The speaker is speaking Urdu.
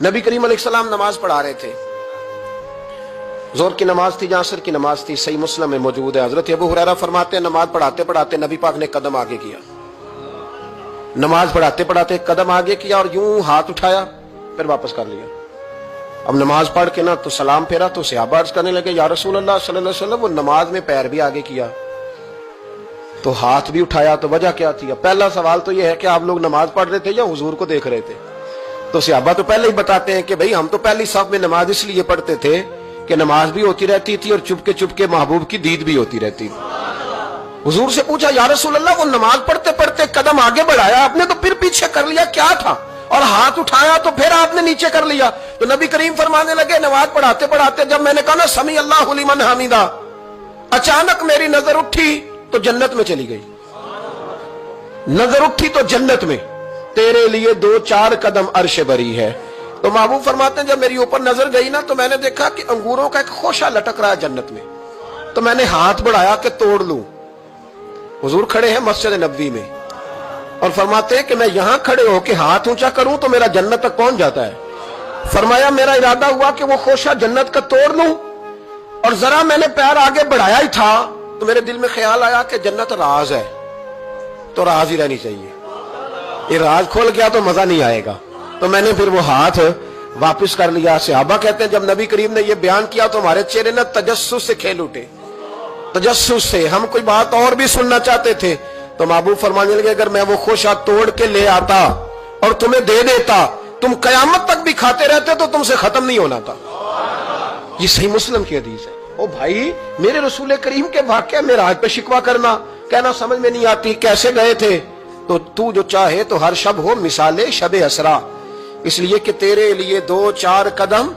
نبی کریم علیہ السلام نماز پڑھا رہے تھے، ظہر کی نماز تھی یا عصر کی نماز تھی، صحیح مسلم میں موجود ہے۔ حضرت ابو ہریرہ فرماتے ہیں نماز پڑھاتے پڑھاتے نبی پاک نے قدم آگے کیا، نماز پڑھاتے پڑھاتے قدم آگے کیا اور یوں ہاتھ اٹھایا پھر واپس کر لیا۔ اب نماز پڑھ کے نا تو سلام پھیرا تو صحابہ عرض کرنے لگے یا رسول اللہ صلی اللہ علیہ وسلم وہ نماز میں پیر بھی آگے کیا تو ہاتھ بھی اٹھایا، تو وجہ کیا تھی؟ پہلا سوال تو یہ ہے کہ آپ لوگ نماز پڑھ رہے تھے یا حضور کو دیکھ رہے تھے؟ تو صحابہ تو پہلے ہی بتاتے ہیں کہ بھئی ہم تو پہلی صف میں نماز اس لیے پڑھتے تھے کہ نماز بھی ہوتی رہتی تھی اور چپ کے محبوب کی دید بھی ہوتی رہتی تھی۔ حضور سے پوچھا یا رسول اللہ وہ نماز پڑھتے پڑھتے قدم آگے بڑھایا آپ نے تو پھر پیچھے کر لیا، کیا تھا؟ اور ہاتھ اٹھایا تو پھر آپ نے نیچے کر لیا۔ تو نبی کریم فرمانے لگے نماز پڑھاتے پڑھاتے جب میں نے کہا نا سمی اللہ لمن حمیدہ، اچانک میری نظر اٹھی تو جنت میں چلی گئی، نظر اٹھی تو جنت میں، تیرے لیے 2-4 قدم عرش بری ہے۔ تو محبوب فرماتے ہیں جب میری اوپر نظر گئی نا تو میں نے دیکھا کہ انگوروں کا ایک خوشہ لٹک رہا ہے جنت میں، تو میں نے ہاتھ بڑھایا کہ توڑ لوں۔ حضور کھڑے ہیں مسجد نبوی میں اور فرماتے ہیں کہ میں یہاں کھڑے ہو کے ہاتھ اونچا کروں تو میرا جنت تک پہنچ جاتا ہے۔ فرمایا میرا ارادہ ہوا کہ وہ خوشہ جنت کا توڑ لوں، اور ذرا میں نے پیر آگے بڑھایا ہی تھا تو میرے دل میں خیال آیا کہ جنت راز ہے تو راز ہی رہنی چاہیے، یہ راز کھول گیا تو مزہ نہیں آئے گا، تو میں نے پھر وہ ہاتھ واپس کر لیا۔ صحابہ کہتے ہیں جب نبی کریم نے یہ بیان کیا تو ہمارے چہرے نے تجسس سے کھیل اٹھے، تجسس سے ہم کوئی بات اور بھی سننا چاہتے تھے۔ تو محبوب فرمانے لگے اگر میں وہ خوشہ توڑ کے لے آتا اور تمہیں دے دیتا تم قیامت تک بھی کھاتے رہتے تو تم سے ختم نہیں ہونا تھا۔ یہ صحیح مسلم کی حدیث ہے۔ او بھائی میرے رسول کریم کے واقعہ معراج پہ شکوہ کرنا، کہنا سمجھ میں نہیں آتی کیسے گئے تھے، تو جو چاہے تو ہر شب ہو مثال شب اسرا، اس لیے کہ تیرے لیے 2-4 قدم